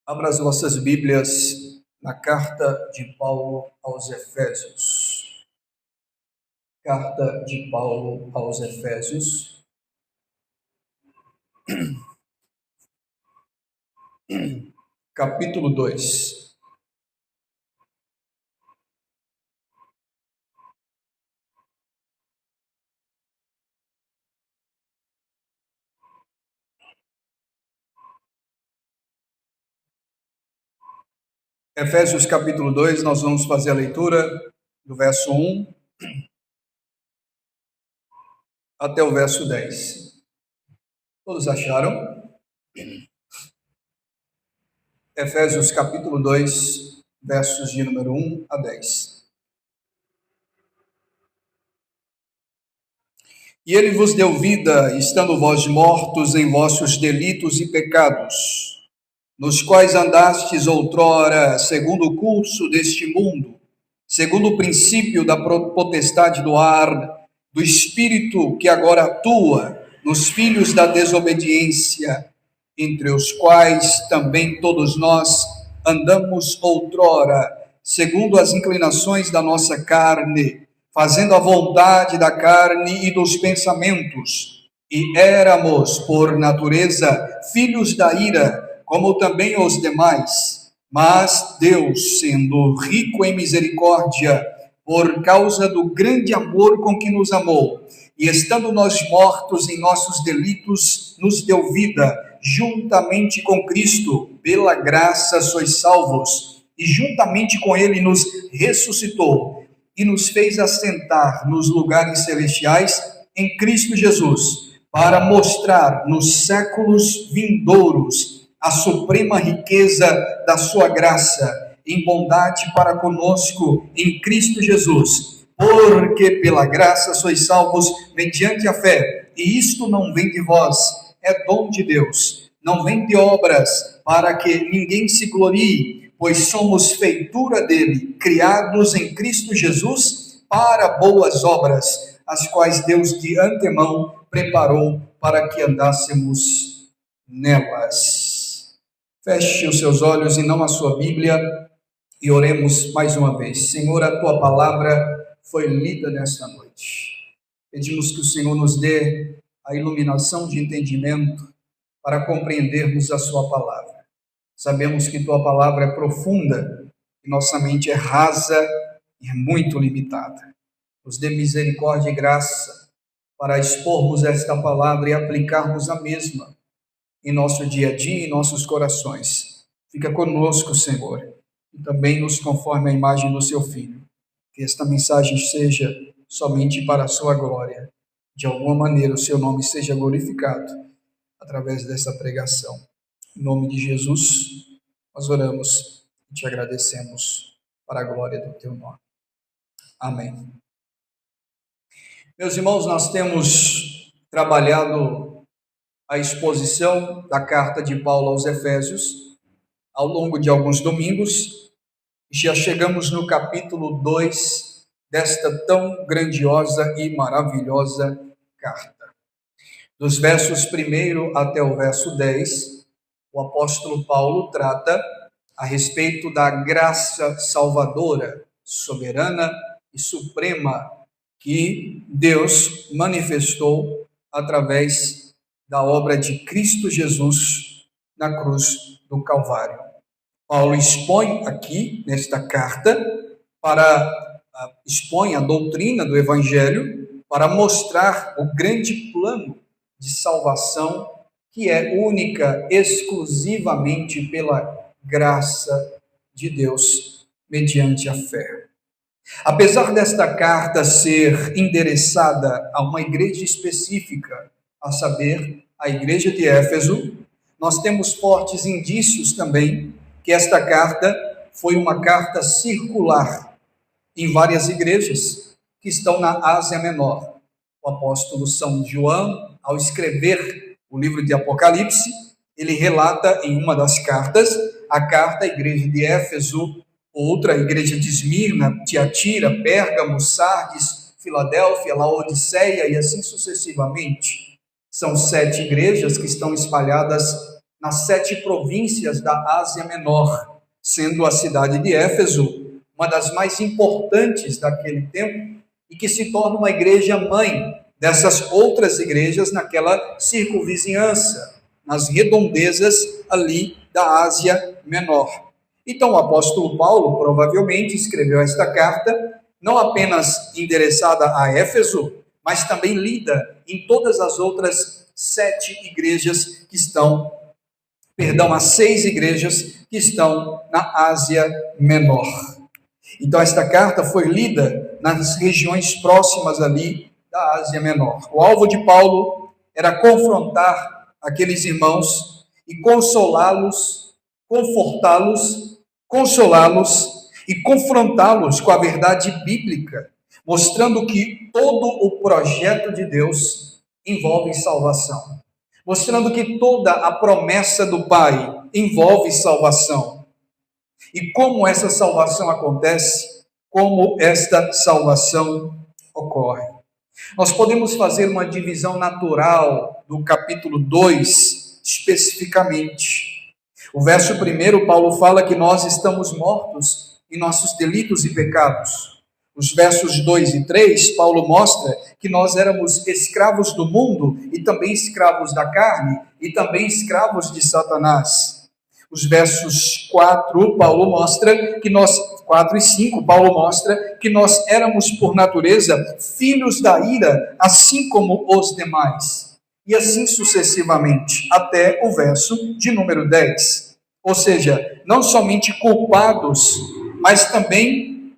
Abra as vossas Bíblias na carta de Paulo aos Efésios. Carta de Paulo aos Efésios. Capítulo 2. Efésios capítulo 2, nós vamos fazer a leitura do verso 1 até o verso 10. Todos acharam? Efésios capítulo 2, versos de número 1 a 10. E ele vos deu vida, estando vós mortos em vossos delitos e pecados, nos quais andastes outrora, segundo o curso deste mundo, segundo o princípio da potestade do ar, do espírito que agora atua nos filhos da desobediência, entre os quais também todos nós andamos outrora, segundo as inclinações da nossa carne, fazendo a vontade da carne e dos pensamentos, e éramos, por natureza, filhos da ira, como também os demais. Mas Deus, sendo rico em misericórdia, por causa do grande amor com que nos amou, e estando nós mortos em nossos delitos, nos deu vida, juntamente com Cristo, pela graça sois salvos, e juntamente com Ele nos ressuscitou, e nos fez assentar nos lugares celestiais em Cristo Jesus, para mostrar nos séculos vindouros a suprema riqueza da sua graça, em bondade para conosco em Cristo Jesus, porque pela graça sois salvos mediante a fé, e isto não vem de vós, é dom de Deus, não vem de obras, para que ninguém se glorie, pois somos feitura dele, criados em Cristo Jesus para boas obras, as quais Deus de antemão preparou para que andássemos nelas. Feche os seus olhos e não a sua Bíblia e oremos mais uma vez. Senhor, a tua palavra foi lida nesta noite. Pedimos que o Senhor nos dê a iluminação de entendimento para compreendermos a sua palavra. Sabemos que tua palavra é profunda e nossa mente é rasa e muito limitada. Nos dê misericórdia e graça para expormos esta palavra e aplicarmos a mesma em nosso dia a dia, em nossos corações. Fica conosco, Senhor, e também nos conforme a imagem do seu Filho. Que esta mensagem seja somente para a sua glória. De alguma maneira o seu nome seja glorificado através dessa pregação. Em nome de Jesus, nós oramos e te agradecemos para a glória do teu nome. Amém. Meus irmãos, nós temos trabalhado a exposição da carta de Paulo aos Efésios ao longo de alguns domingos, e já chegamos no capítulo 2 desta tão grandiosa e maravilhosa carta. Dos versos 1 até o verso 10, o apóstolo Paulo trata a respeito da graça salvadora, soberana e suprema que Deus manifestou através da obra de Cristo Jesus na cruz do Calvário. Paulo expõe aqui, nesta carta, expõe a doutrina do Evangelho para mostrar o grande plano de salvação que é única, exclusivamente pela graça de Deus, mediante a fé. Apesar desta carta ser endereçada a uma igreja específica, a saber, a igreja de Éfeso, nós temos fortes indícios também que esta carta foi uma carta circular em várias igrejas que estão na Ásia Menor. O apóstolo São João, ao escrever o livro de Apocalipse, ele relata em uma das cartas, a carta à igreja de Éfeso, outra, a igreja de Esmirna, Tiatira, Pérgamo, Sardes, Filadélfia, Laodiceia e assim sucessivamente. São 7 igrejas que estão espalhadas nas 7 províncias da Ásia Menor, sendo a cidade de Éfeso uma das mais importantes daquele tempo e que se torna uma igreja mãe dessas outras igrejas naquela circunvizinhança, nas redondezas ali da Ásia Menor. Então o apóstolo Paulo provavelmente escreveu esta carta não apenas endereçada a Éfeso, mas também lida em todas as outras 7 igrejas que estão, as 6 igrejas que estão na Ásia Menor. Então esta carta foi lida nas regiões próximas ali da Ásia Menor. O alvo de Paulo era confrontar aqueles irmãos e consolá-los, consolá-los e confrontá-los com a verdade bíblica, mostrando que todo o projeto de Deus envolve salvação, mostrando que toda a promessa do Pai envolve salvação. E como essa salvação acontece, como esta salvação ocorre. Nós podemos fazer uma divisão natural do capítulo 2, especificamente. O verso 1, Paulo fala que nós estamos mortos em nossos delitos e pecados. Os versos 2 e 3, Paulo mostra que nós éramos escravos do mundo e também escravos da carne e também escravos de Satanás. Os versos 4 e 5, Paulo mostra que nós éramos por natureza filhos da ira, assim como os demais. E assim sucessivamente, até o verso de número 10. Ou seja, não somente culpados, mas também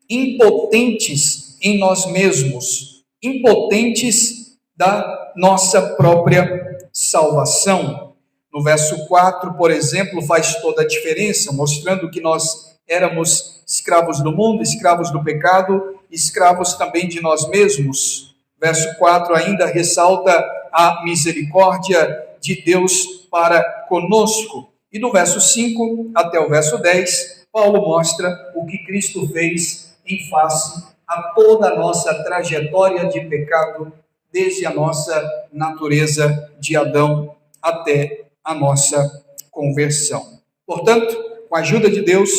impotentes em nós mesmos, impotentes da nossa própria salvação. No verso 4, por exemplo, faz toda a diferença, mostrando que nós éramos escravos do mundo, escravos do pecado, escravos também de nós mesmos. Verso 4 ainda ressalta a misericórdia de Deus para conosco. E do verso 5 até o verso 10, Paulo mostra o que Cristo fez em face a toda a nossa trajetória de pecado, desde a nossa natureza de Adão até a nossa conversão. Portanto, com a ajuda de Deus,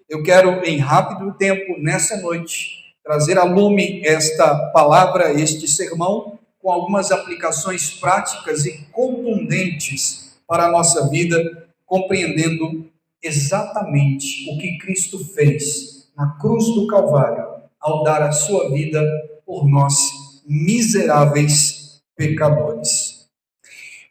eu quero em rápido tempo, nessa noite, trazer a lume esta palavra, este sermão, com algumas aplicações práticas e contundentes para a nossa vida, compreendendo exatamente o que Cristo fez na cruz do Calvário, ao dar a sua vida por nós, miseráveis pecadores.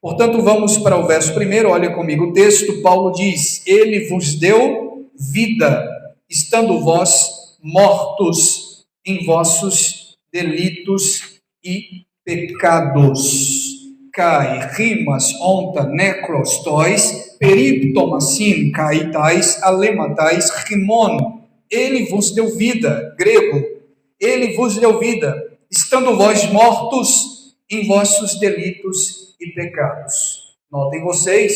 Portanto, vamos para o verso 1, olha comigo o texto. Paulo diz: Ele vos deu vida, estando vós mortos em vossos delitos e pecados. Kai, rimas, onta, necros, tois, periptomasin, kaitais, alematais, rimon. Ele vos deu vida, grego, ele vos deu vida, estando vós mortos em vossos delitos e pecados. Notem vocês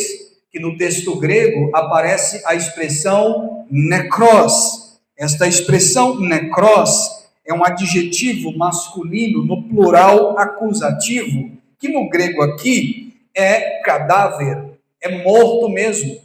que no texto grego aparece a expressão necros. Esta expressão necros é um adjetivo masculino no plural acusativo, que no grego aqui é cadáver, é morto mesmo.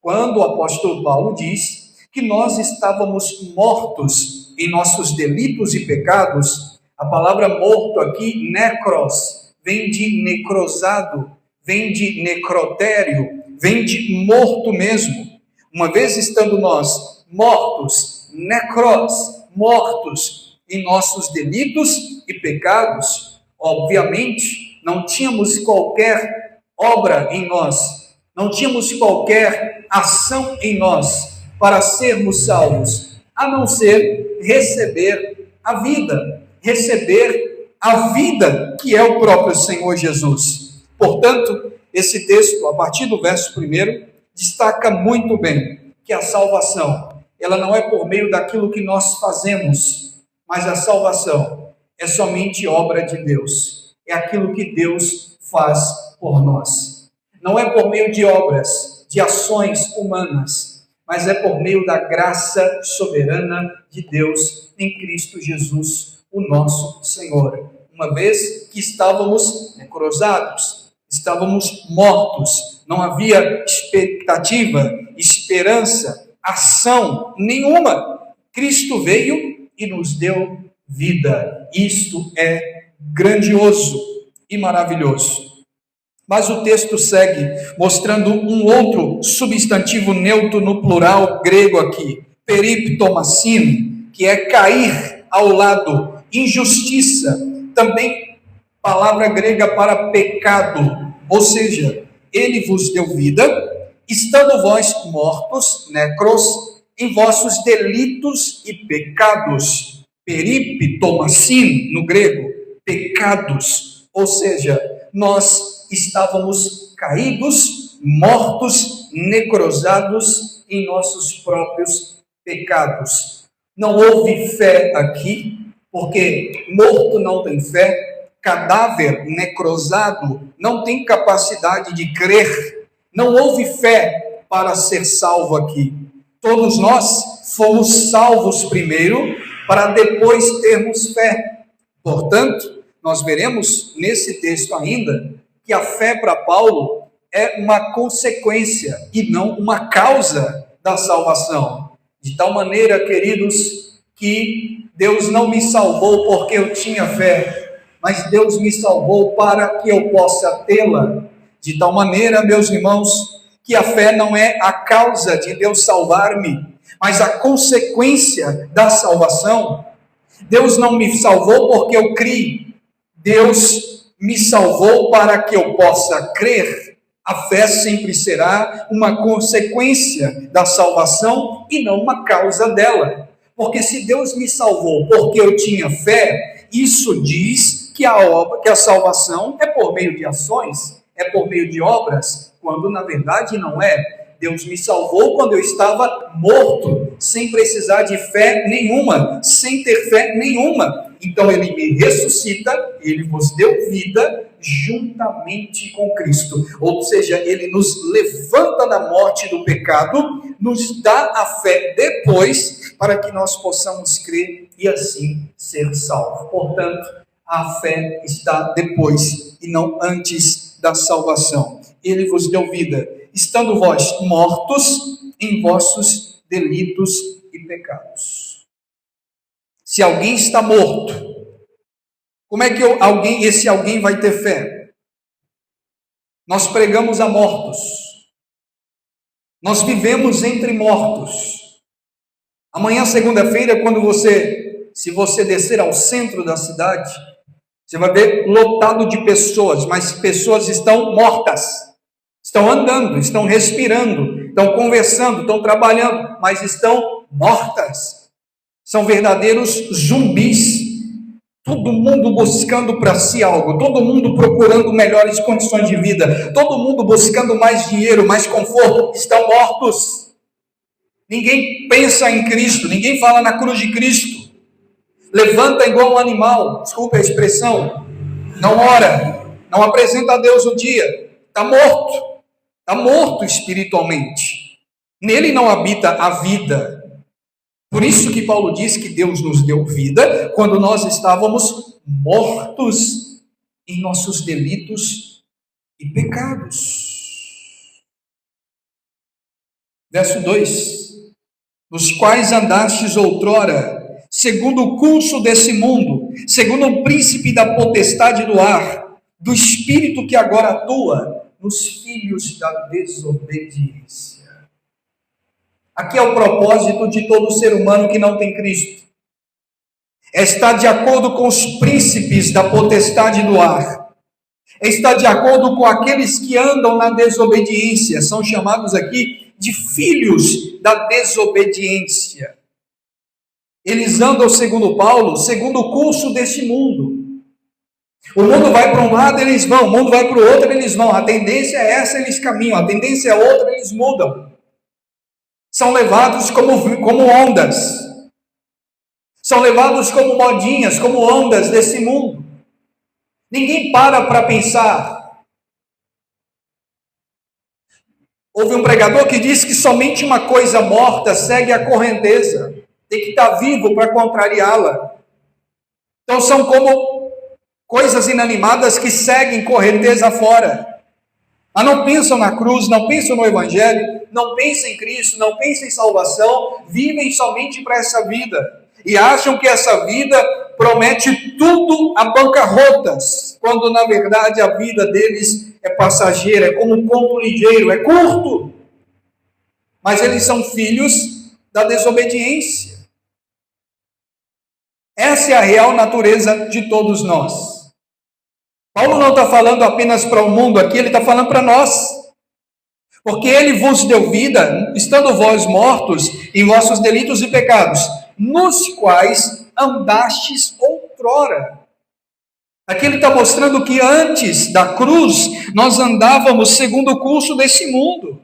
Quando o apóstolo Paulo diz que nós estávamos mortos em nossos delitos e pecados, a palavra morto aqui, necros, vem de necrosado, vem de necrotério, vem de morto mesmo. Uma vez estando nós mortos, necros, mortos em nossos delitos e pecados, obviamente não tínhamos qualquer obra em nós, não tínhamos qualquer ação em nós para sermos salvos, a não ser receber a vida que é o próprio Senhor Jesus. Portanto, esse texto, a partir do verso 1, destaca muito bem que a salvação, ela não é por meio daquilo que nós fazemos, mas a salvação é somente obra de Deus. É aquilo que Deus faz por nós. Não é por meio de obras, de ações humanas, mas é por meio da graça soberana de Deus em Cristo Jesus, o nosso Senhor. Uma vez que estávamos necrosados, estávamos mortos não havia expectativa, esperança, ação nenhuma. Cristo veio e nos deu vida. Isto é grandioso e maravilhoso. Mas o texto segue mostrando um outro substantivo neutro no plural grego aqui, periptomassino, que é cair ao lado, injustiça, também palavra grega para pecado, ou seja, ele vos deu vida, estando vós mortos, necros, em vossos delitos e pecados, periptomassino no grego, pecados, ou seja, nós estávamos caídos, mortos, necrosados em nossos próprios pecados. Não houve fé aqui, porque morto não tem fé, cadáver necrosado não tem capacidade de crer, não houve fé para ser salvo aqui. Todos nós fomos salvos primeiro, para depois termos fé. Portanto, nós veremos nesse texto ainda que a fé para Paulo é uma consequência e não uma causa da salvação. De tal maneira, queridos, que Deus não me salvou porque eu tinha fé, mas Deus me salvou para que eu possa tê-la. De tal maneira, meus irmãos, que a fé não é a causa de Deus salvar-me, mas a consequência da salvação. Deus não me salvou porque eu criei. Deus me salvou para que eu possa crer. A fé sempre será uma consequência da salvação e não uma causa dela. Porque se Deus me salvou porque eu tinha fé, isso diz que a salvação é por meio de ações, é por meio de obras, quando na verdade não é. Deus me salvou quando eu estava morto, sem precisar de fé nenhuma, sem ter fé nenhuma. Então ele me ressuscita, ele vos deu vida juntamente com Cristo. Ou seja, ele nos levanta da morte do pecado, nos dá a fé depois, para que nós possamos crer e assim ser salvos. Portanto, a fé está depois e não antes da salvação. Ele vos deu vida, estando vós mortos em vossos delitos e pecados. Se alguém está morto, como é que esse alguém vai ter fé? Nós pregamos a mortos. Nós vivemos entre mortos. Amanhã, segunda-feira, se você descer ao centro da cidade, você vai ver lotado de pessoas, mas pessoas estão mortas. Estão andando, estão respirando, estão conversando, estão trabalhando, mas estão mortas. São verdadeiros zumbis. Todo mundo buscando para si algo, todo mundo procurando melhores condições de vida, todo mundo buscando mais dinheiro, mais conforto, estão mortos. Ninguém pensa em Cristo, ninguém fala na cruz de Cristo. Levanta igual um animal, desculpa a expressão, não ora, não apresenta a Deus o dia, está morto espiritualmente. Nele não habita a vida. Por isso que Paulo diz que Deus nos deu vida quando nós estávamos mortos em nossos delitos e pecados. Verso 2: nos quais andastes outrora, segundo o curso desse mundo, segundo o príncipe da potestade do ar, do espírito que agora atua nos filhos da desobediência. Aqui é o propósito de todo ser humano que não tem Cristo. É estar de acordo com os príncipes da potestade do ar. É estar de acordo com aqueles que andam na desobediência. São chamados aqui de filhos da desobediência. Eles andam, segundo Paulo, segundo o curso deste mundo. O mundo vai para um lado, eles vão. O mundo vai para o outro, eles vão. A tendência é essa, eles caminham. A tendência é outra, eles mudam. São levados como ondas. São levados como modinhas, como ondas desse mundo. Ninguém para pensar. Houve um pregador que disse que somente uma coisa morta segue a correnteza. Tem que estar vivo para contrariá-la. Então são como coisas inanimadas que seguem correnteza fora. mas não pensam na cruz, não pensam no Evangelho, não pensam em Cristo, não pensam em salvação, vivem somente para essa vida. E acham que essa vida promete tudo a bancarrotas, quando na verdade a vida deles é passageira, é como um ponto ligeiro, é curto. Mas eles são filhos da desobediência. Essa é a real natureza de todos nós. Paulo não está falando apenas para o mundo aqui, ele está falando para nós. Porque ele vos deu vida, estando vós mortos em vossos delitos e pecados, nos quais andastes outrora. Aqui ele está mostrando que antes da cruz, nós andávamos segundo o curso desse mundo.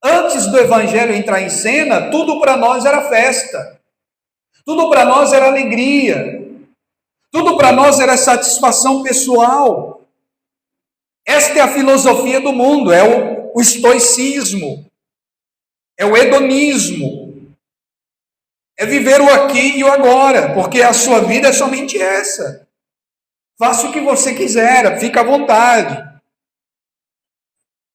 Antes do Evangelho entrar em cena, tudo para nós era festa. Tudo para nós era alegria. Tudo para nós era satisfação pessoal. Esta é a filosofia do mundo, é o estoicismo, é o hedonismo, é viver o aqui e o agora, porque a sua vida é somente essa. Faça o que você quiser, fica à vontade.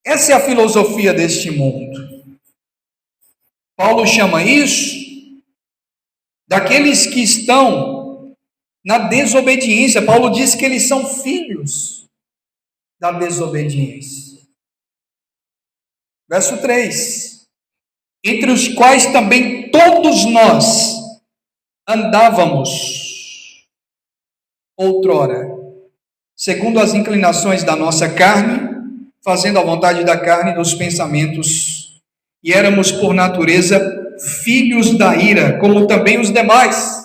Essa é a filosofia deste mundo. Paulo chama isso daqueles que estão na desobediência. Paulo diz que eles são filhos da desobediência. Verso 3. Entre os quais também todos nós andávamos outrora, segundo as inclinações da nossa carne, fazendo a vontade da carne e dos pensamentos, e éramos por natureza filhos da ira, como também os demais.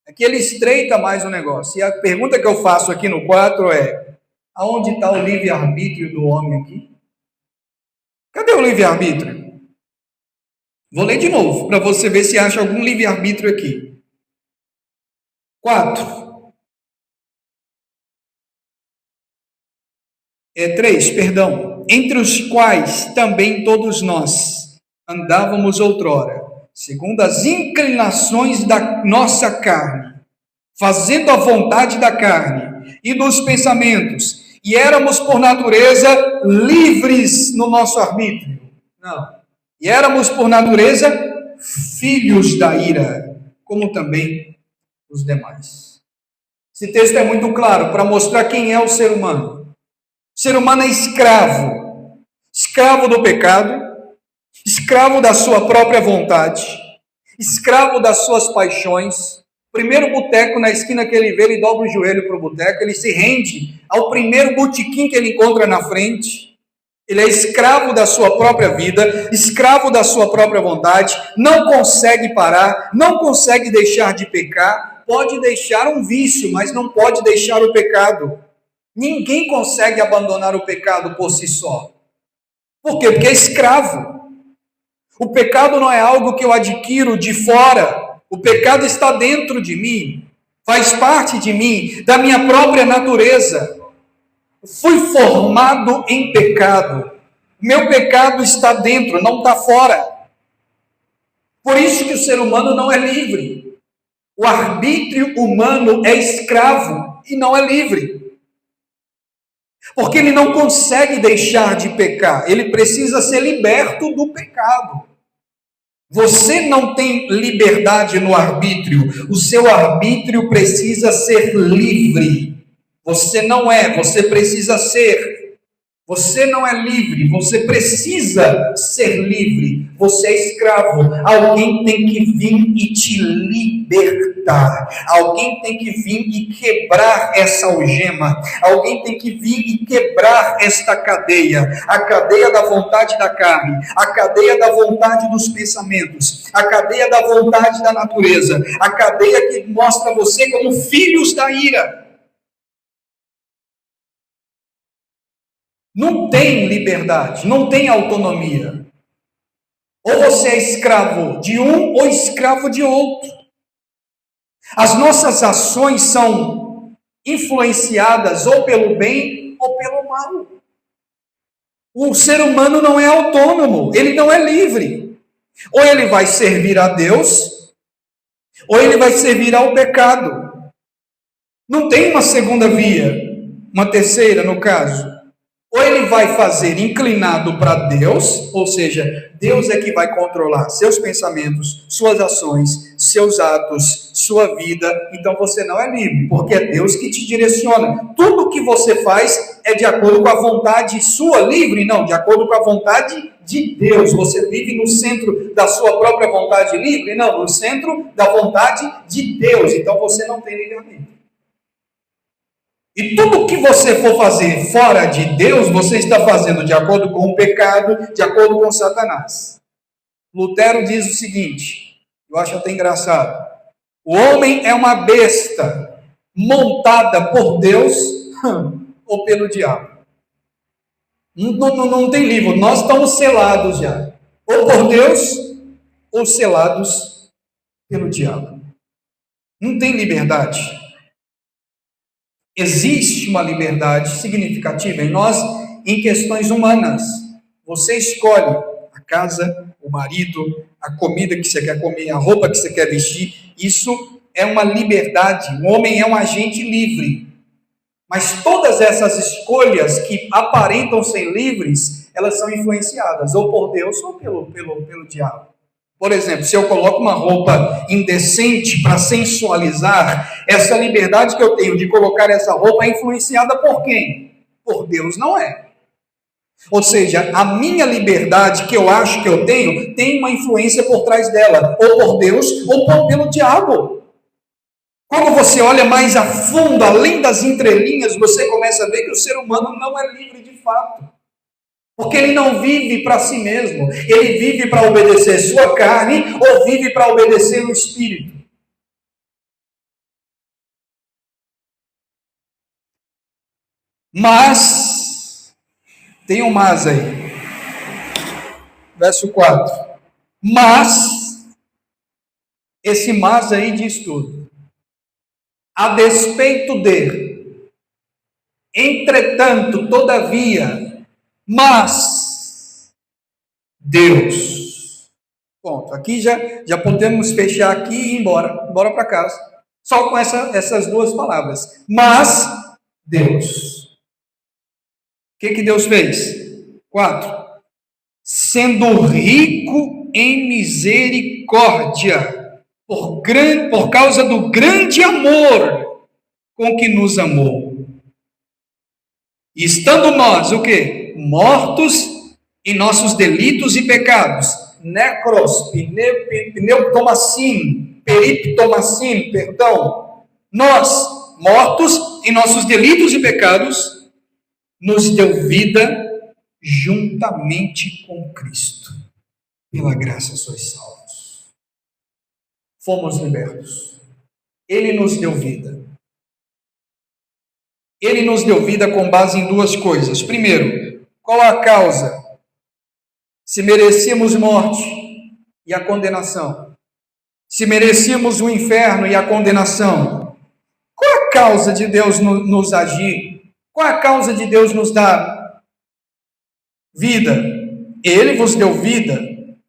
Aqui ele estreita mais o negócio. E a pergunta que eu faço aqui no 4 é: aonde está o livre-arbítrio do homem aqui? Cadê o livre-arbítrio? Vou ler de novo, para você ver se acha algum livre-arbítrio aqui. 3, perdão. Entre os quais também todos nós andávamos outrora, segundo as inclinações da nossa carne, fazendo a vontade da carne e dos pensamentos, e éramos por natureza livres no nosso arbítrio. Não. E éramos por natureza filhos da ira, como também os demais. Esse texto é muito claro para mostrar quem é o ser humano. O ser humano é escravo, escravo do pecado, escravo da sua própria vontade, escravo das suas paixões. Primeiro boteco na esquina que ele vê, ele dobra o joelho para o boteco, ele se rende ao primeiro botequim que ele encontra na frente. Ele é escravo da sua própria vida, escravo da sua própria vontade, não consegue parar, não consegue deixar de pecar, pode deixar um vício, mas não pode deixar o pecado. Ninguém consegue abandonar o pecado por si só. Por quê? Porque é escravo. O pecado não é algo que eu adquiro de fora. O pecado está dentro de mim, faz parte de mim, da minha própria natureza. Fui formado em pecado. Meu pecado está dentro, não está fora. Por isso que o ser humano não é livre. O arbítrio humano é escravo e não é livre. Porque ele não consegue deixar de pecar, ele precisa ser liberto do pecado. Você não tem liberdade no arbítrio, o seu arbítrio precisa ser livre. Você não é, você precisa ser. Você não é livre, você precisa ser livre. Você é escravo. Alguém tem que vir e te libertar. Alguém tem que vir e quebrar essa algema. Alguém tem que vir e quebrar esta cadeia. A cadeia da vontade da carne, a cadeia da vontade dos pensamentos, a cadeia da vontade da natureza, a cadeia que mostra você como filhos da ira. Não tem liberdade, não tem autonomia. Ou você é escravo de um ou escravo de outro. As nossas ações são influenciadas ou pelo bem ou pelo mal. O ser humano não é autônomo, ele não é livre. Ou ele vai servir a Deus, ou ele vai servir ao pecado. Não tem uma segunda via, uma terceira no caso. Ou ele vai fazer inclinado para Deus, ou seja, Deus é que vai controlar seus pensamentos, suas ações, seus atos, sua vida. Então você não é livre, porque é Deus que te direciona. Tudo que você faz é de acordo com a vontade sua livre, não, de acordo com a vontade de Deus. Você vive no centro da sua própria vontade livre? Não, no centro da vontade de Deus. Então você não tem livre-arbítrio. E tudo que você for fazer fora de Deus, você está fazendo de acordo com o pecado, de acordo com Satanás. Lutero diz o seguinte, eu acho até engraçado. O homem é uma besta montada por Deus ou pelo diabo. Não tem livro, nós estamos selados já. Ou por Deus, ou selados pelo diabo. Não tem liberdade. Existe uma liberdade significativa em nós em questões humanas. Você escolhe a casa, o marido, a comida que você quer comer, a roupa que você quer vestir. Isso é uma liberdade. O homem é um agente livre. Mas todas essas escolhas que aparentam ser livres, elas são influenciadas ou por Deus ou pelo diabo. Por exemplo, se eu coloco uma roupa indecente para sensualizar, essa liberdade que eu tenho de colocar essa roupa é influenciada por quem? Por Deus não é. Ou seja, a minha liberdade que eu acho que eu tenho, tem uma influência por trás dela, ou por Deus, ou pelo diabo. Quando você olha mais a fundo, além das entrelinhas, você começa a ver que o ser humano não é livre de fato. Porque ele não vive para si mesmo, ele vive para obedecer sua carne ou vive para obedecer o Espírito. Mas, tem um mas aí, verso 4. Mas, esse mas aí diz tudo. A despeito de, entretanto, todavia, mas Deus. Ponto. Aqui já podemos fechar aqui e ir embora para casa. Só com essas duas palavras. Mas Deus. O que Deus fez? 4. Sendo rico em misericórdia, por causa do grande amor com que nos amou. E estando nós, o quê? Mortos em nossos delitos e pecados. Necros, pneutomassim, periptomassim, perdão. Nós, mortos em nossos delitos e pecados, nos deu vida juntamente com Cristo. Pela graça sois salvos. Fomos libertos. Ele nos deu vida. Ele nos deu vida com base em duas coisas. Primeiro, qual a causa? Se merecíamos morte e a condenação. Se merecíamos o inferno e a condenação. Qual a causa de Deus nos agir? Qual a causa de Deus nos dar vida? Ele vos deu vida.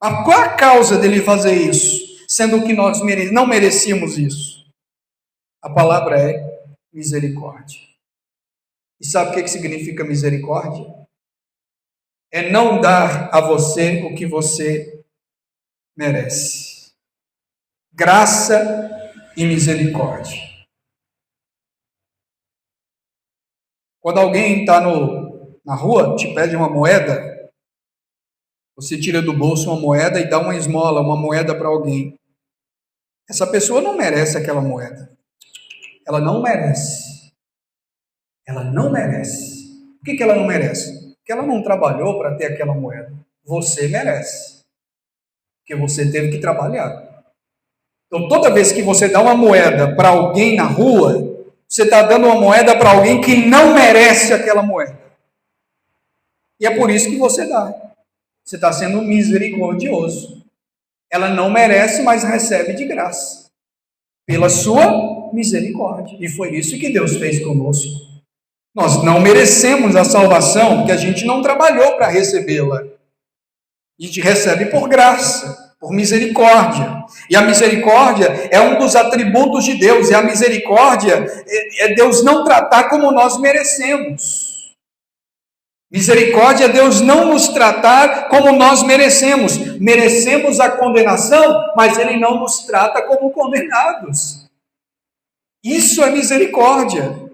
Mas qual a causa dele fazer isso? Sendo que nós não merecíamos isso. A palavra é misericórdia. E sabe o que significa misericórdia? É não dar a você o que você merece. Graça e misericórdia. Quando alguém está na rua, te pede uma moeda, você tira do bolso uma moeda e dá uma esmola, uma moeda para alguém. Essa pessoa não merece aquela moeda. Ela não merece. Ela não merece. Por que ela não merece? Porque ela não trabalhou para ter aquela moeda. Você merece. Porque você teve que trabalhar. Então, toda vez que você dá uma moeda para alguém na rua, você está dando uma moeda para alguém que não merece aquela moeda. E é por isso que você dá. Você está sendo misericordioso. Ela não merece, mas recebe de graça. Pela sua misericórdia. E foi isso que Deus fez conosco. Nós não merecemos a salvação, porque a gente não trabalhou para recebê-la. A gente recebe por graça, por misericórdia. E a misericórdia é um dos atributos de Deus. E a misericórdia é Deus não tratar como nós merecemos. Misericórdia é Deus não nos tratar como nós merecemos. Merecemos a condenação, mas Ele não nos trata como condenados. Isso é misericórdia.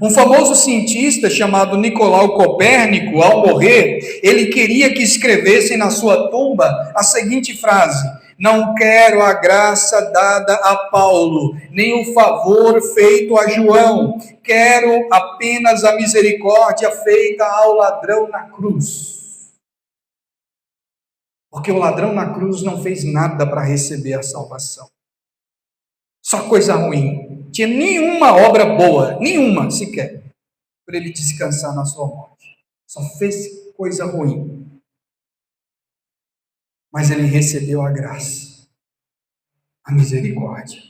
Um famoso cientista chamado Nicolau Copérnico, ao morrer, ele queria que escrevessem na sua tumba a seguinte frase: não quero a graça dada a Paulo, nem o favor feito a João, quero apenas a misericórdia feita ao ladrão na cruz. Porque o ladrão na cruz não fez nada para receber a salvação. Só coisa ruim. Tinha nenhuma obra boa, nenhuma sequer, para ele descansar na sua morte. Só fez coisa ruim. Mas ele recebeu a graça, a misericórdia.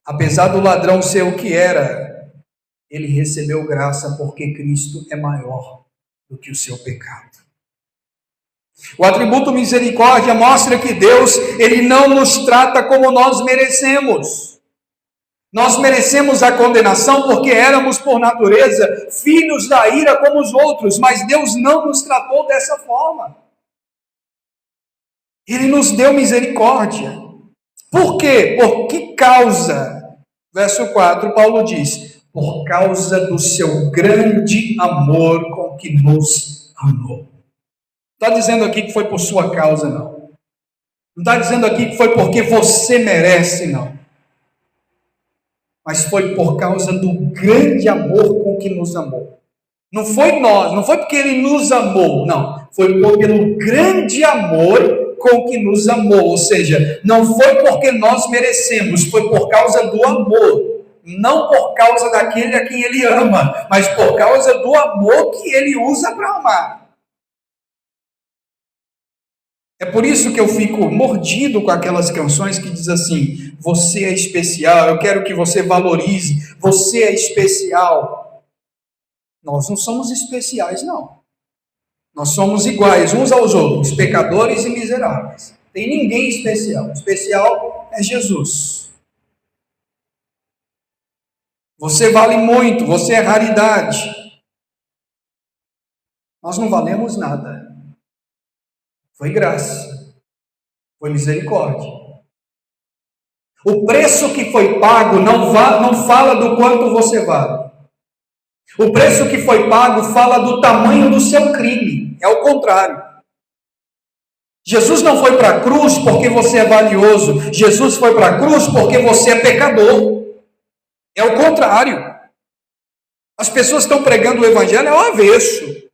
Apesar do ladrão ser o que era, ele recebeu graça porque Cristo é maior do que o seu pecado. O atributo misericórdia mostra que Deus, Ele não nos trata como nós merecemos. Nós merecemos a condenação porque éramos, por natureza, filhos da ira como os outros, mas Deus não nos tratou dessa forma. Ele nos deu misericórdia. Por quê? Por que causa? Verso 4, Paulo diz: por causa do seu grande amor com que nos amou. Não está dizendo aqui que foi por sua causa, não. Não está dizendo aqui que foi porque você merece, não. Mas foi por causa do grande amor com que nos amou. Não foi nós, não foi porque Ele nos amou, não. Foi pelo grande amor com que nos amou. Ou seja, não foi porque nós merecemos, foi por causa do amor. Não por causa daquele a quem Ele ama, mas por causa do amor que Ele usa para amar. É por isso que eu fico mordido com aquelas canções que diz assim: você é especial, eu quero que você valorize, você é especial. Nós não somos especiais, não. Nós somos iguais uns aos outros, pecadores e miseráveis. Tem ninguém especial. Especial é Jesus. Você vale muito, você é raridade. Nós não valemos nada. Foi graça, foi misericórdia. O preço que foi pago não fala do quanto você vale. O preço que foi pago fala do tamanho do seu crime. É o contrário. Jesus não foi para a cruz porque você é valioso. Jesus foi para a cruz porque você é pecador. É o contrário. As pessoas estão pregando o evangelho ao avesso.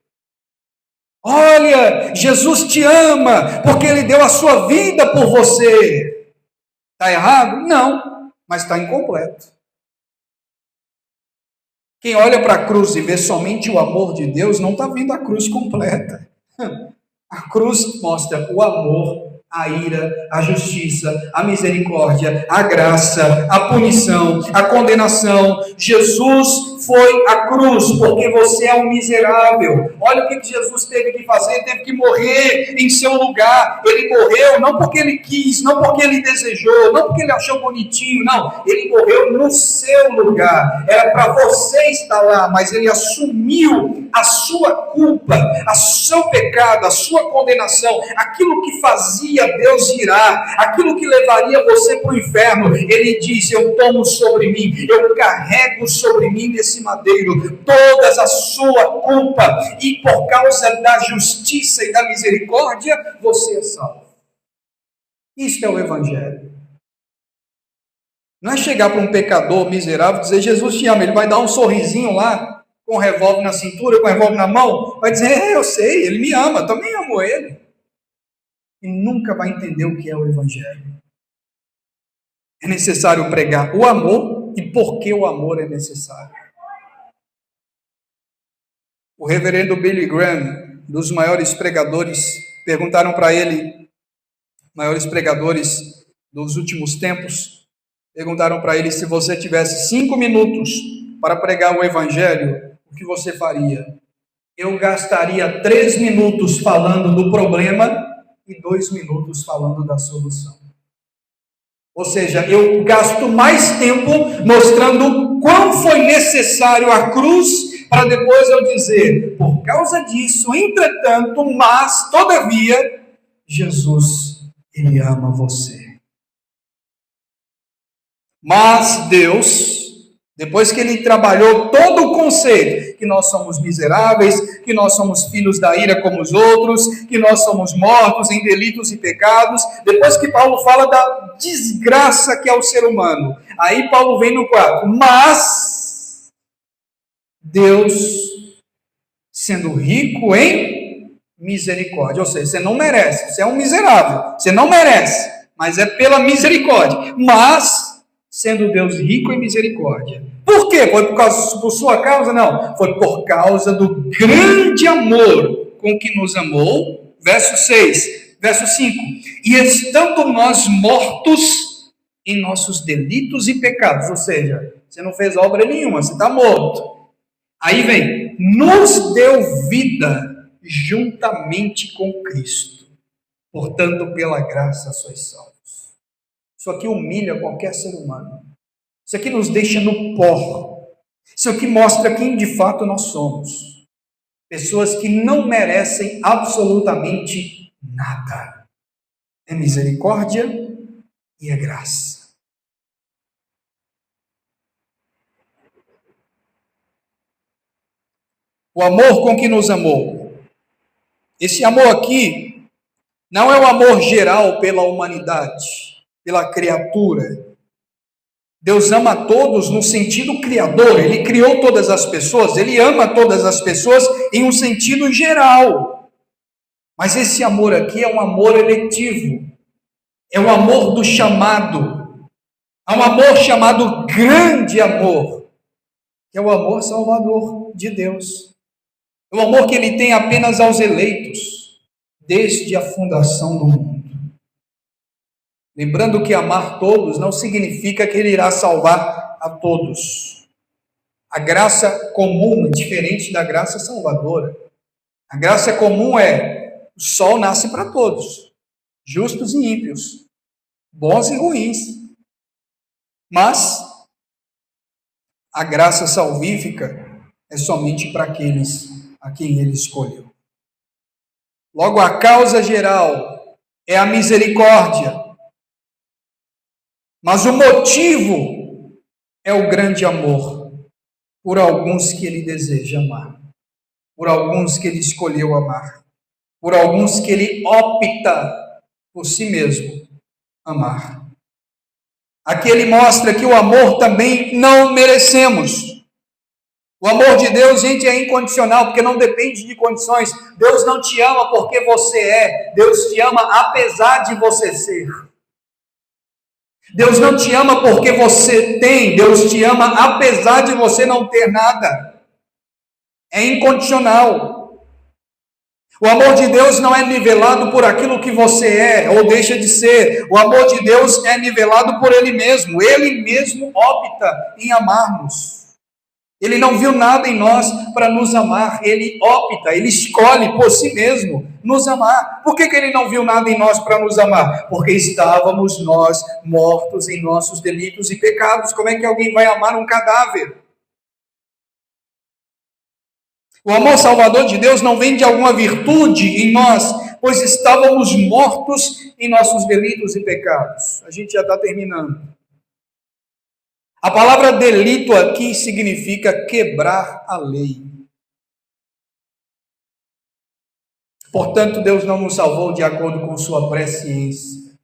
Olha, Jesus te ama, porque Ele deu a sua vida por você. Está errado? Não, mas está incompleto. Quem olha para a cruz e vê somente o amor de Deus, não está vendo a cruz completa. A cruz mostra o amor, a ira, a justiça, a misericórdia, a graça, a punição, a condenação. Jesus foi à cruz porque você é um miserável. Olha o que Jesus teve que fazer, teve que morrer em seu lugar. Ele morreu não porque ele quis, não porque ele desejou, não porque ele achou bonitinho, não. Ele morreu no seu lugar. Era para você estar lá, mas ele assumiu a sua culpa, o seu pecado, a sua condenação, aquilo que fazia Deus irar, aquilo que levaria você para o inferno. Ele diz: eu tomo sobre mim, eu carrego sobre mim nesse madeiro toda a sua culpa, e por causa da justiça e da misericórdia você é salvo. Isto é o evangelho. Não é chegar para um pecador miserável e dizer: Jesus te ama. Ele vai dar um sorrisinho lá, com um revólver na cintura, com um revólver na mão, vai dizer: eu sei, ele me ama, eu também amo ele. E nunca vai entender o que é o evangelho. É necessário pregar o amor e por que o amor é necessário. O reverendo Billy Graham, dos maiores pregadores, perguntaram para ele, maiores pregadores dos últimos tempos, perguntaram para ele: se você tivesse 5 minutos para pregar o evangelho, o que você faria? Eu gastaria 3 minutos falando do problema e 2 minutos falando da solução. Ou seja, eu gasto mais tempo mostrando quão foi necessário a cruz para depois eu dizer, por causa disso, entretanto, mas, todavia, Jesus, Ele ama você. Mas Deus, depois que Ele trabalhou todo o conceito, que nós somos miseráveis, que nós somos filhos da ira como os outros, que nós somos mortos em delitos e pecados, depois que Paulo fala da desgraça que é o ser humano, aí Paulo vem no 4, mas Deus, sendo rico em misericórdia, ou seja, você não merece, você é um miserável, você não merece, mas é pela misericórdia, mas sendo Deus rico em misericórdia. Por quê? Foi por sua causa? Não. Foi por causa do grande amor com que nos amou. Verso 6, verso 5. E estando nós mortos em nossos delitos e pecados, ou seja, você não fez obra nenhuma, você está morto. Aí vem, nos deu vida juntamente com Cristo. Portanto, pela graça sois salvos. Isso aqui humilha qualquer ser humano. Isso aqui nos deixa no pó. Isso aqui mostra quem de fato nós somos. Pessoas que não merecem absolutamente nada. É misericórdia e é graça. O amor com que nos amou. Esse amor aqui não é o amor geral pela humanidade, pela criatura. Deus ama todos no sentido criador, Ele criou todas as pessoas, Ele ama todas as pessoas em um sentido geral. Mas esse amor aqui é um amor eletivo, é o amor do chamado, é um amor chamado grande amor, que é o amor salvador de Deus, é o amor que Ele tem apenas aos eleitos, desde a fundação do mundo. Lembrando que amar todos não significa que Ele irá salvar a todos. A graça comum é diferente da graça salvadora. A graça comum é: o sol nasce para todos, justos e ímpios, bons e ruins. Mas a graça salvífica é somente para aqueles a quem Ele escolheu. Logo, a causa geral é a misericórdia. Mas o motivo é o grande amor por alguns que Ele deseja amar, por alguns que Ele escolheu amar, por alguns que Ele opta por si mesmo amar. Aqui Ele mostra que o amor também não merecemos. O amor de Deus, gente, é incondicional, porque não depende de condições. Deus não te ama porque você é, Deus te ama apesar de você ser. Deus não te ama porque você tem, Deus te ama apesar de você não ter nada. É incondicional. O amor de Deus não é nivelado por aquilo que você é ou deixa de ser. O amor de Deus é nivelado por Ele mesmo. Ele mesmo opta em amar-nos. Ele não viu nada em nós para nos amar. Ele opta, Ele escolhe por si mesmo nos amar. Por que Ele não viu nada em nós para nos amar? Porque estávamos nós mortos em nossos delitos e pecados. Como é que alguém vai amar um cadáver? O amor salvador de Deus não vem de alguma virtude em nós, pois estávamos mortos em nossos delitos e pecados. A gente já está terminando. A palavra delito aqui significa quebrar a lei. Portanto, Deus não nos salvou de acordo com sua presciência.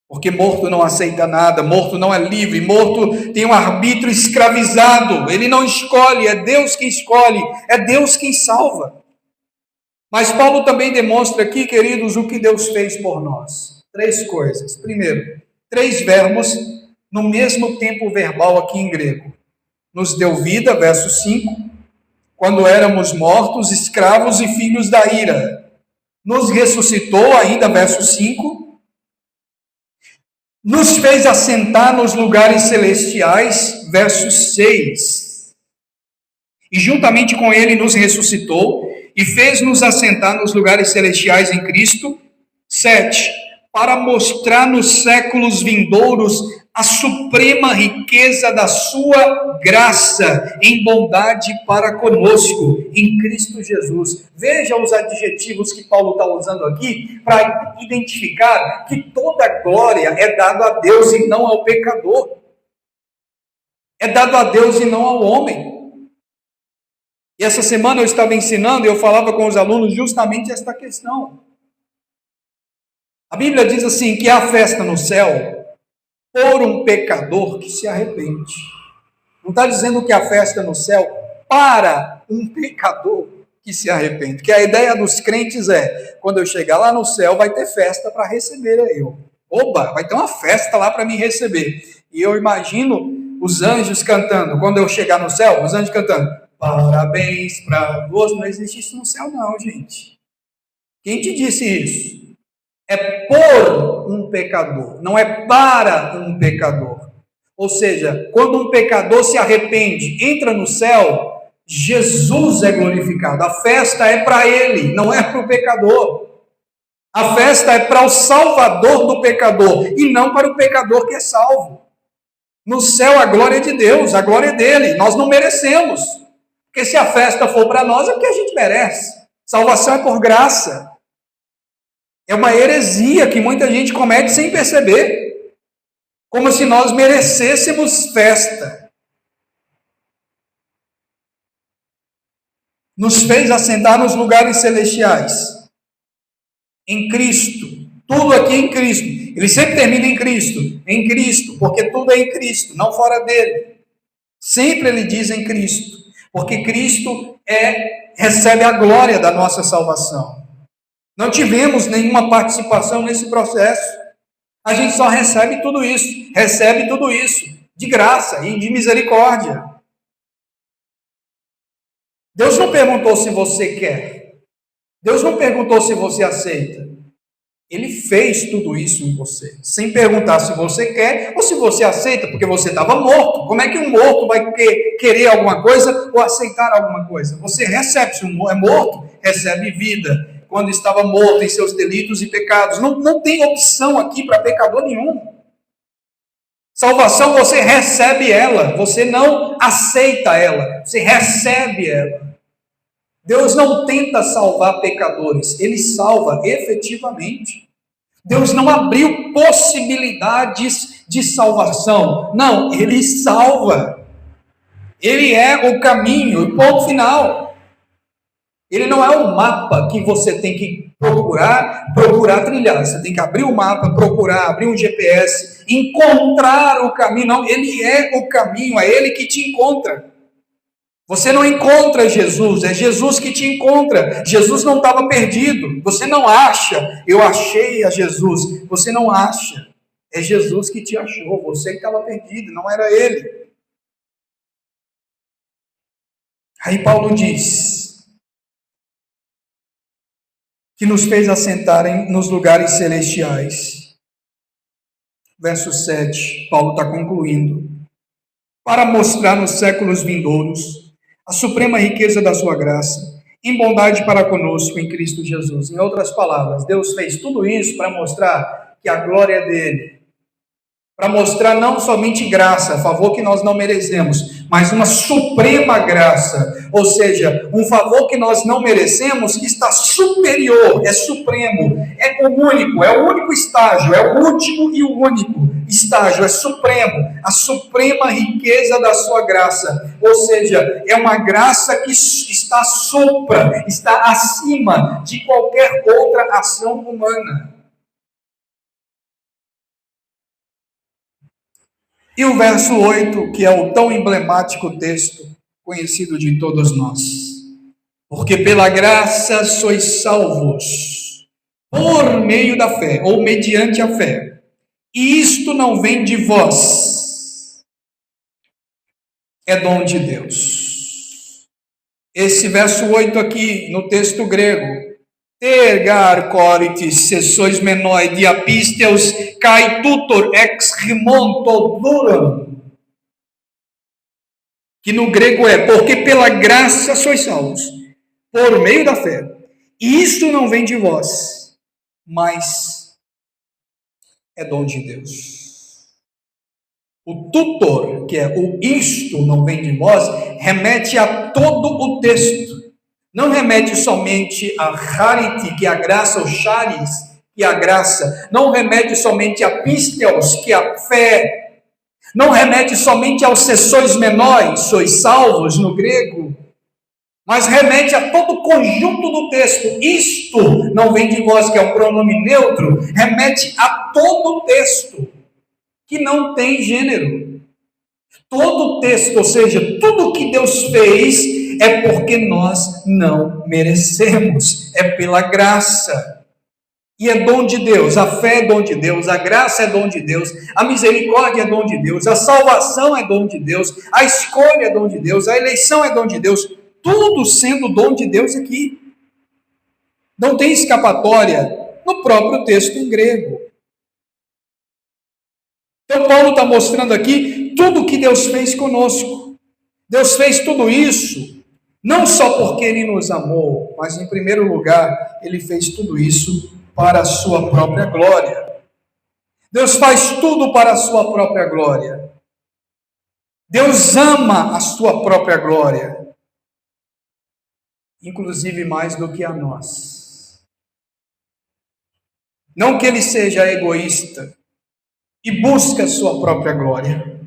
Porque morto não aceita nada, morto não é livre, morto tem um arbítrio escravizado. Ele não escolhe, é Deus quem escolhe, é Deus quem salva. Mas Paulo também demonstra aqui, queridos, o que Deus fez por nós. 3 coisas. Primeiro, 3 verbos no mesmo tempo verbal aqui em grego. Nos deu vida, verso 5, quando éramos mortos, escravos e filhos da ira. Nos ressuscitou, ainda, verso 5. Nos fez assentar nos lugares celestiais, verso 6. E juntamente com Ele nos ressuscitou e fez-nos assentar nos lugares celestiais em Cristo, 7. Para mostrar nos séculos vindouros a suprema riqueza da sua graça em bondade para conosco, em Cristo Jesus. Veja os adjetivos que Paulo está usando aqui para identificar que toda glória é dada a Deus e não ao pecador. É dado a Deus e não ao homem. E essa semana eu estava ensinando e eu falava com os alunos justamente esta questão. A Bíblia diz assim, que há festa no céu por um pecador que se arrepende. Não está dizendo que há festa no céu para um pecador que se arrepende. Que a ideia dos crentes é, quando eu chegar lá no céu, vai ter festa para receber eu. Oba, vai ter uma festa lá para me receber. E eu imagino os anjos cantando, quando eu chegar no céu, os anjos cantando, parabéns para você. Não existe isso no céu não, gente. Quem te disse isso? É por um pecador, não é para um pecador. Ou seja, quando um pecador se arrepende, entra no céu, Jesus é glorificado. A festa é para ele, não é para o pecador. A festa é para o salvador do pecador e não para o pecador que é salvo. No céu a glória é de Deus, a glória é dele. Nós não merecemos. Porque se a festa for para nós, é porque a gente merece. Salvação é por graça. É uma heresia que muita gente comete sem perceber. Como se nós merecêssemos festa. Nos fez assentar nos lugares celestiais. Em Cristo. Tudo aqui em Cristo. Ele sempre termina em Cristo. Em Cristo. Porque tudo é em Cristo, não fora dele. Sempre ele diz em Cristo. Porque Cristo recebe a glória da nossa salvação. Não tivemos nenhuma participação nesse processo. A gente só recebe tudo isso de graça e de misericórdia. Deus não perguntou se você quer. Deus não perguntou se você aceita. Ele fez tudo isso em você, sem perguntar se você quer ou se você aceita, porque você estava morto. Como é que um morto vai querer alguma coisa ou aceitar alguma coisa? Você recebe, se é morto, recebe vida. Quando estava morto em seus delitos e pecados. Não tem opção aqui para pecador nenhum. Salvação você recebe ela, você não aceita ela, você recebe ela. Deus não tenta salvar pecadores, ele salva efetivamente. Deus não abriu possibilidades de salvação. Não, ele salva. Ele é o caminho, ponto final. Ele não é um mapa que você tem que procurar trilhar. Você tem que abrir o mapa, procurar, abrir um GPS, encontrar o caminho. Não, ele é o caminho, é ele que te encontra. Você não encontra Jesus, é Jesus que te encontra. Jesus não estava perdido. Você não acha, eu achei a Jesus. Você não acha. É Jesus que te achou. Você que estava perdido, não era ele. Aí Paulo diz que nos fez assentar nos lugares celestiais. Verso 7, Paulo está concluindo. Para mostrar nos séculos vindouros a suprema riqueza da sua graça, em bondade para conosco em Cristo Jesus. Em outras palavras, Deus fez tudo isso para mostrar que a glória é dele. Para mostrar não somente graça, favor que nós não merecemos, mas uma suprema graça, ou seja, um favor que nós não merecemos, que está superior, é supremo, é o único estágio, é o último e o único estágio, é supremo, a suprema riqueza da sua graça, ou seja, é uma graça que está está acima de qualquer outra ação humana. E o verso 8, que é o tão emblemático texto, conhecido de todos nós. Porque pela graça sois salvos, por meio da fé, ou mediante a fé. E isto não vem de vós, é dom de Deus. Esse verso 8 aqui, no texto grego, Tergar coritis, se sois menoi diapisteus, kai tutor ex remonto duram. Que no grego é, porque pela graça sois salvos, por meio da fé. E isso não vem de vós, mas é dom de Deus. O tutor, que é o isto não vem de vós, remete a todo o texto. Não remete somente a charity, que é a graça, ou charis, que é a graça. Não remete somente a pisteos, que é a fé. Não remete somente aos se sois menores, sois salvos no grego. Mas remete a todo o conjunto do texto. Isto não vem de vós, que é o pronome neutro, remete a todo o texto, que não tem gênero. Todo o texto, ou seja, tudo que Deus fez é porque nós não merecemos, é pela graça. E é dom de Deus, a fé é dom de Deus, a graça é dom de Deus, a misericórdia é dom de Deus, a salvação é dom de Deus, a escolha é dom de Deus, a eleição é dom de Deus, tudo sendo dom de Deus aqui. Não tem escapatória no próprio texto em grego. Então Paulo está mostrando aqui tudo que Deus fez conosco. Deus fez tudo isso não só porque Ele nos amou, mas em primeiro lugar, Ele fez tudo isso para a sua própria glória. Deus faz tudo para a sua própria glória. Deus ama a sua própria glória, inclusive mais do que a nós. Não que Ele seja egoísta e busque a sua própria glória,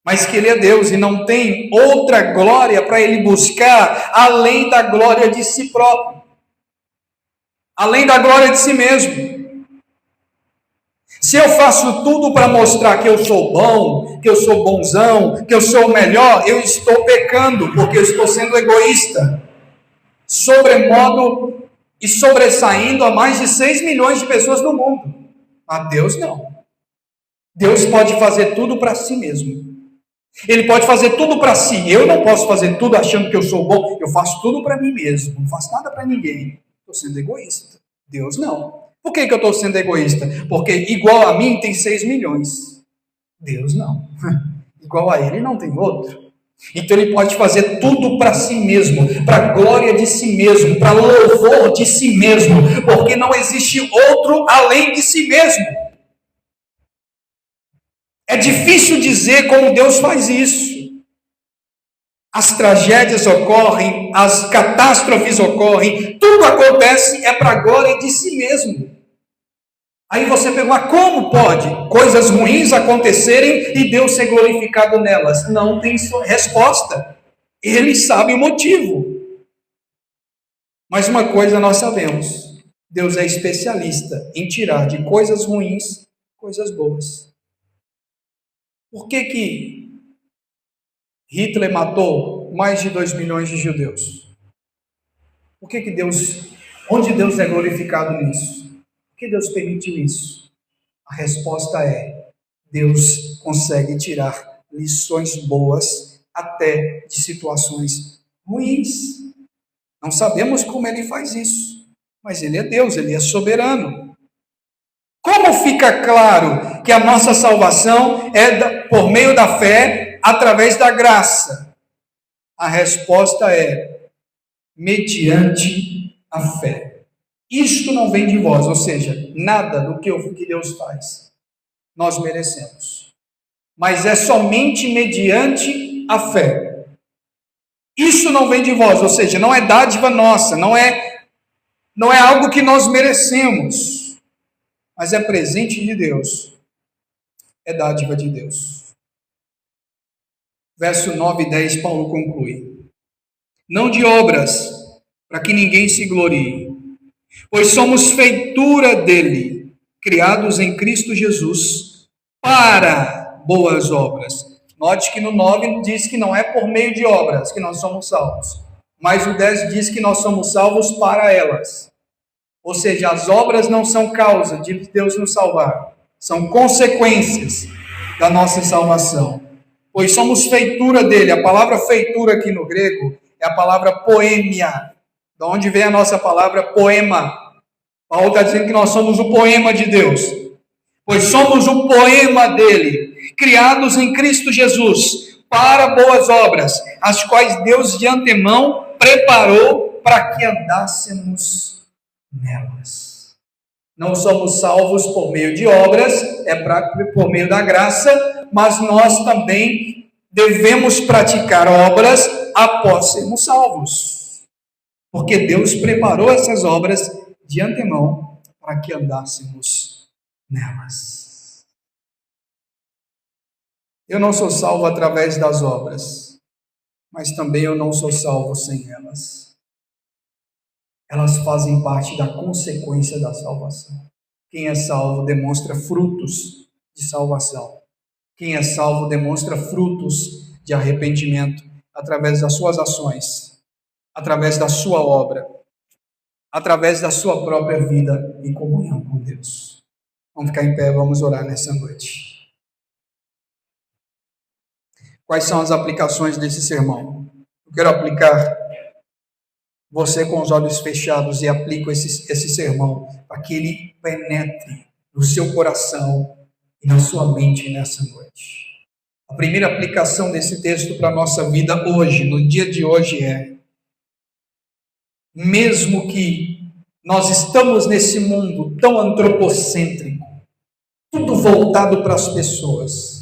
mas que Ele é Deus e não tem outra glória para Ele buscar além da glória de si próprio, além da glória de si mesmo. Se eu faço tudo para mostrar que eu sou bom, que eu sou bonzão, que eu sou o melhor, eu estou pecando, porque eu estou sendo egoísta, sobremodo e sobressaindo a mais de 6 milhões de pessoas no mundo. Mas Deus não. Deus pode fazer tudo para si mesmo. Ele pode fazer tudo para si. Eu não posso fazer tudo achando que eu sou bom. Eu faço tudo para mim mesmo. Não faço nada para ninguém. Estou sendo egoísta. Deus não. Por que eu estou sendo egoísta? Porque igual a mim tem 6 milhões. Deus não. Igual a Ele não tem outro. Então Ele pode fazer tudo para si mesmo, para a glória de si mesmo, para louvor de si mesmo, porque não existe outro além de si mesmo. É difícil dizer como Deus faz isso. As tragédias ocorrem, as catástrofes ocorrem, tudo acontece é para a glória de si mesmo. Aí você pergunta, como pode coisas ruins acontecerem e Deus ser glorificado nelas? Não tem resposta. Ele sabe o motivo. Mas uma coisa nós sabemos, Deus é especialista em tirar de coisas ruins coisas boas. Por que Hitler matou mais de 2 milhões de judeus? Por que Deus, onde Deus é glorificado nisso? Por que Deus permitiu isso? A resposta é, Deus consegue tirar lições boas até de situações ruins. Não sabemos como Ele faz isso, mas Ele é Deus, Ele é soberano. Como fica claro que a nossa salvação é por meio da fé, através da graça? A resposta é mediante a fé. Isto não vem de vós, ou seja, nada do que Deus faz nós merecemos. Mas é somente mediante a fé. Isso não vem de vós, ou seja, não é dádiva nossa, não é algo que nós merecemos. Mas é presente de Deus, é dádiva de Deus. Verso 9 e 10, Paulo conclui. Não de obras, para que ninguém se glorie, pois somos feitura dele, criados em Cristo Jesus, para boas obras. Note que no 9 diz que não é por meio de obras que nós somos salvos, mas o 10 diz que nós somos salvos para elas. Ou seja, as obras não são causa de Deus nos salvar, são consequências da nossa salvação. Pois somos feitura dele. A palavra feitura aqui no grego é a palavra poêmia, da onde vem a nossa palavra poema. Paulo está dizendo que nós somos o poema de Deus. Pois somos o poema dele, criados em Cristo Jesus, para boas obras, as quais Deus de antemão preparou para que andássemos nelas. Não somos salvos por meio de obras, por meio da graça, mas nós também devemos praticar obras após sermos salvos. Porque Deus preparou essas obras de antemão para que andássemos nelas. Eu não sou salvo através das obras, mas também eu não sou salvo sem elas. Elas fazem parte da consequência da salvação. Quem é salvo demonstra frutos de salvação. Quem é salvo demonstra frutos de arrependimento através das suas ações, através da sua obra, através da sua própria vida em comunhão com Deus. Vamos ficar em pé, vamos orar nessa noite. Quais são as aplicações desse sermão? Eu quero aplicar você com os olhos fechados e aplico esse sermão para que ele penetre no seu coração e na sua mente nessa noite. A primeira aplicação desse texto para a nossa vida hoje, no dia de hoje é: mesmo que nós estamos nesse mundo tão antropocêntrico, tudo voltado para as pessoas,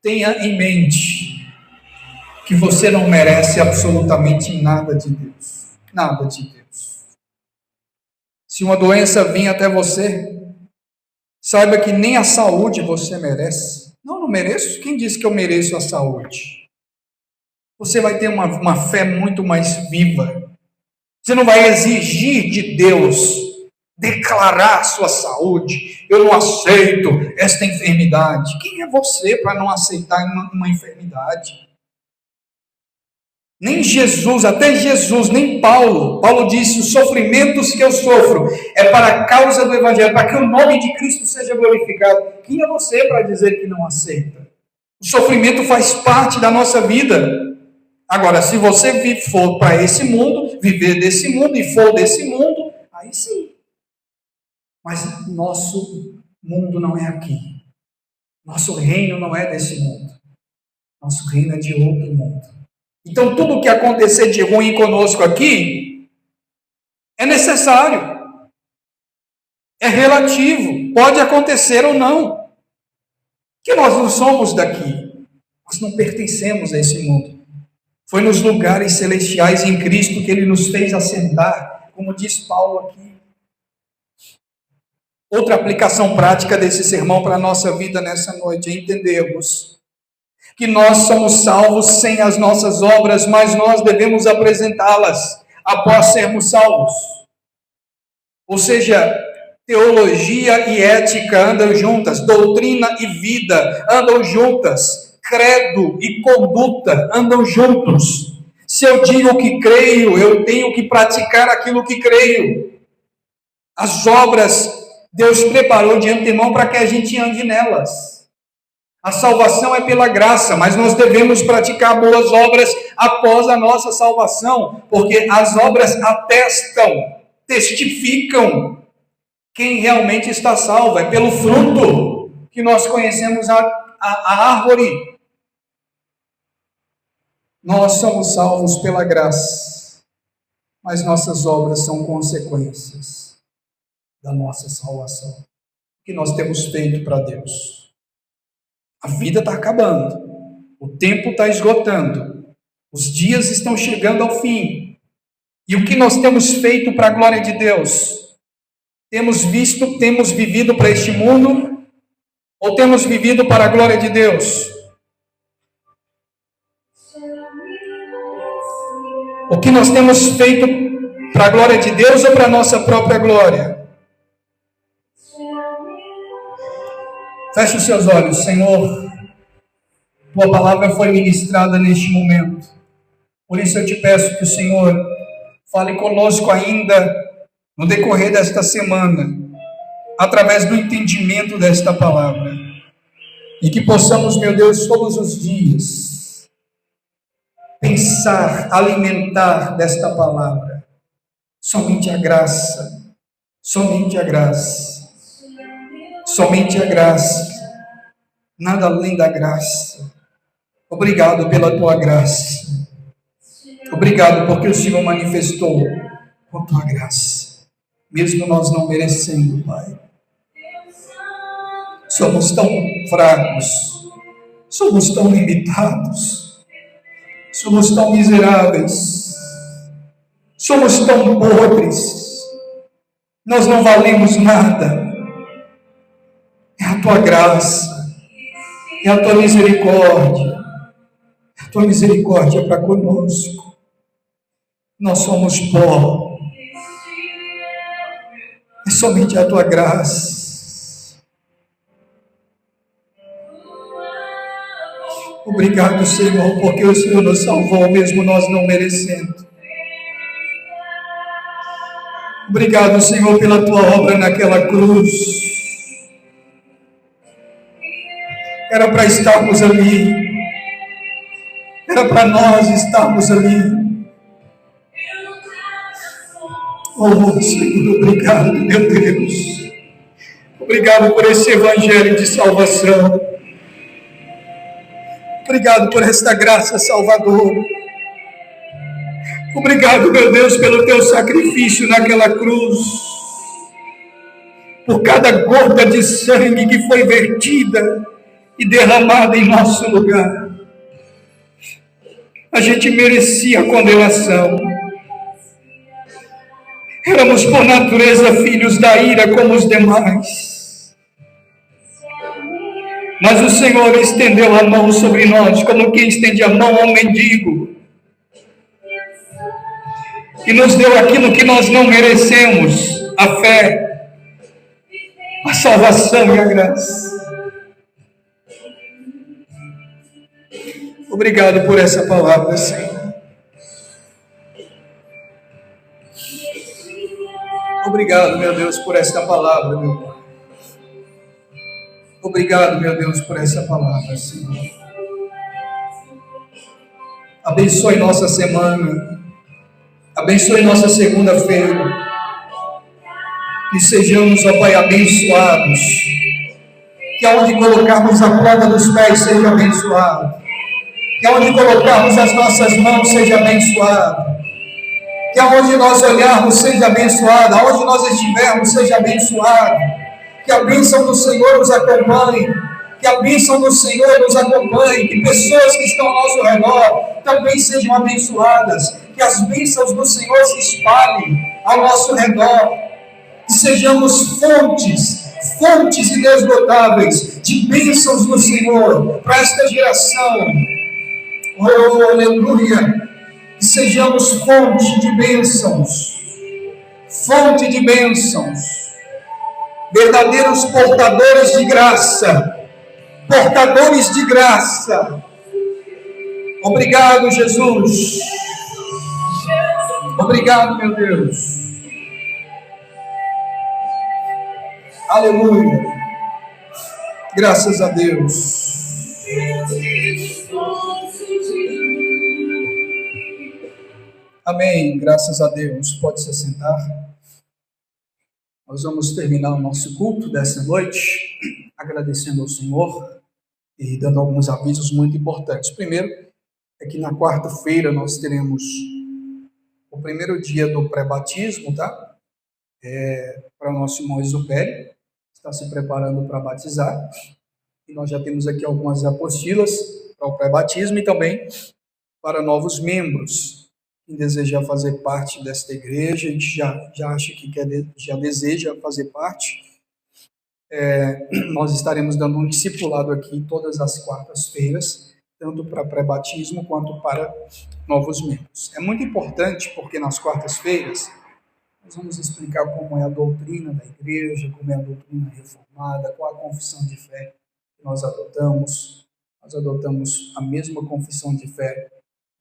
tenha em mente que você não merece absolutamente nada de Deus. Nada de Deus. Se uma doença vir até você, saiba que nem a saúde você merece. Não mereço. Quem disse que eu mereço a saúde? Você vai ter uma fé muito mais viva. Você não vai exigir de Deus declarar a sua saúde. Eu não aceito esta enfermidade. Quem é você para não aceitar uma enfermidade? Nem Jesus, até Jesus, nem Paulo. Paulo disse: os sofrimentos que eu sofro é para a causa do Evangelho, para que o nome de Cristo seja glorificado. Quem é você para dizer que não aceita? O sofrimento faz parte da nossa vida. Agora, se você for para esse mundo, viver desse mundo e for desse mundo, aí sim. Mas nosso mundo não é aqui. Nosso reino não é desse mundo. Nosso reino é de outro mundo. Então, tudo que acontecer de ruim conosco aqui é necessário, é relativo, pode acontecer ou não. Que nós não somos daqui, nós não pertencemos a esse mundo. Foi nos lugares celestiais em Cristo que Ele nos fez assentar, como diz Paulo aqui. Outra aplicação prática desse sermão para a nossa vida nessa noite é entendermos que nós somos salvos sem as nossas obras, mas nós devemos apresentá-las após sermos salvos. Ou seja, teologia e ética andam juntas, doutrina e vida andam juntas, credo e conduta andam juntos. Se eu digo que creio, eu tenho que praticar aquilo que creio. As obras Deus preparou de antemão para que a gente ande nelas. A salvação é pela graça, mas nós devemos praticar boas obras após a nossa salvação, porque as obras atestam, testificam quem realmente está salvo. É pelo fruto que nós conhecemos a árvore. Nós somos salvos pela graça, mas nossas obras são consequências da nossa salvação, que nós temos feito para Deus. A vida está acabando, o tempo está esgotando, os dias estão chegando ao fim. E o que nós temos feito para a glória de Deus? Temos vivido para este mundo ou temos vivido para a glória de Deus? O que nós temos feito para a glória de Deus ou para a nossa própria glória? Feche os seus olhos, Senhor. Tua palavra foi ministrada neste momento. Por isso eu te peço que o Senhor fale conosco ainda no decorrer desta semana, através do entendimento desta palavra. E que possamos, meu Deus, todos os dias pensar, alimentar desta palavra. Somente a graça, somente a graça. Somente a graça, nada além da graça. Obrigado pela tua graça. Obrigado porque o Senhor manifestou com tua graça. mesmo nós não merecendo, Pai. Somos tão fracos, somos tão limitados, somos tão miseráveis, somos tão podres, nós não valemos nada. É a tua graça, é a tua misericórdia, é a tua misericórdia para conosco. Nós somos pó, é somente a tua graça. Obrigado, Senhor, porque o Senhor nos salvou, mesmo nós não merecendo. Obrigado, Senhor, pela tua obra naquela cruz. Era para estarmos ali, era para nós estarmos ali. Oh, Senhor, obrigado, meu Deus. Obrigado por esse evangelho de salvação. Obrigado por esta graça salvadora. Obrigado, meu Deus, pelo teu sacrifício naquela cruz. Por cada gota de sangue que foi vertida e derramada em nosso lugar. A gente merecia a condenação. Éramos por natureza filhos da ira como os demais. Mas o Senhor estendeu a mão sobre nós, como quem estende a mão a um mendigo. E nos deu aquilo que nós não merecemos, a fé, a salvação e a graça. Obrigado por essa palavra, Senhor. Obrigado, meu Deus, por esta palavra, meu Pai. Obrigado, meu Deus, por essa palavra, Senhor. Abençoe nossa semana. Abençoe nossa segunda-feira. Que sejamos, ó Pai, abençoados. Que aonde colocarmos a planta dos pés seja abençoado. Que aonde colocarmos as nossas mãos seja abençoado. Que aonde nós olharmos seja abençoado. Aonde nós estivermos seja abençoado. Que a bênção do Senhor nos acompanhe. Que a bênção do Senhor nos acompanhe. Que pessoas que estão ao nosso redor também sejam abençoadas. Que as bênçãos do Senhor se espalhem ao nosso redor. Que sejamos fontes inesgotáveis de bênçãos do Senhor para esta geração. Oh, aleluia! Que sejamos fonte de bênçãos, verdadeiros portadores de graça, Obrigado, Jesus. Obrigado, meu Deus. Aleluia. Graças a Deus. Amém. Graças a Deus. Pode se assentar. Nós vamos terminar o nosso culto dessa noite agradecendo ao Senhor e dando alguns avisos muito importantes. Primeiro, é que na quarta-feira nós teremos o primeiro dia do pré-batismo, tá? Para o nosso irmão Exupério, está se preparando para batizar. E nós já temos aqui algumas apostilas para o pré-batismo e também para novos membros. Quem deseja fazer parte desta igreja, a gente já acha que já deseja fazer parte. Nós estaremos dando um discipulado aqui todas as quartas-feiras, tanto para pré-batismo quanto para novos membros. É muito importante porque nas quartas-feiras nós vamos explicar como é a doutrina da igreja, como é a doutrina reformada, qual a confissão de fé que nós adotamos. Nós adotamos a mesma confissão de fé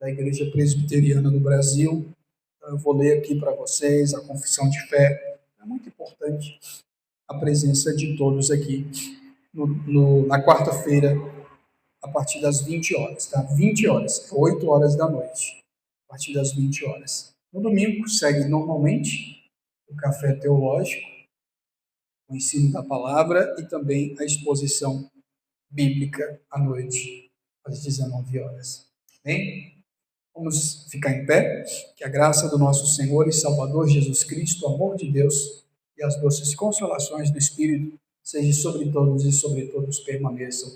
da Igreja Presbiteriana do Brasil. Eu vou ler aqui para vocês a confissão de fé. É muito importante a presença de todos aqui na quarta-feira, a partir das 20 horas, tá? 20 horas, 8 horas da noite, a partir das 20 horas. No domingo, segue normalmente o café teológico, o ensino da palavra e também a exposição bíblica à noite, às 19 horas. Bem? Vamos ficar em pé, que a graça do nosso Senhor e Salvador Jesus Cristo, o amor de Deus e as doces consolações do Espírito seja sobre todos e sobre todos permaneçam,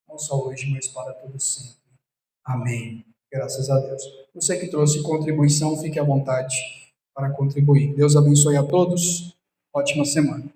não só hoje, mas para todos sempre. Amém. Graças a Deus. Você que trouxe contribuição, fique à vontade para contribuir. Deus abençoe a todos. Ótima semana.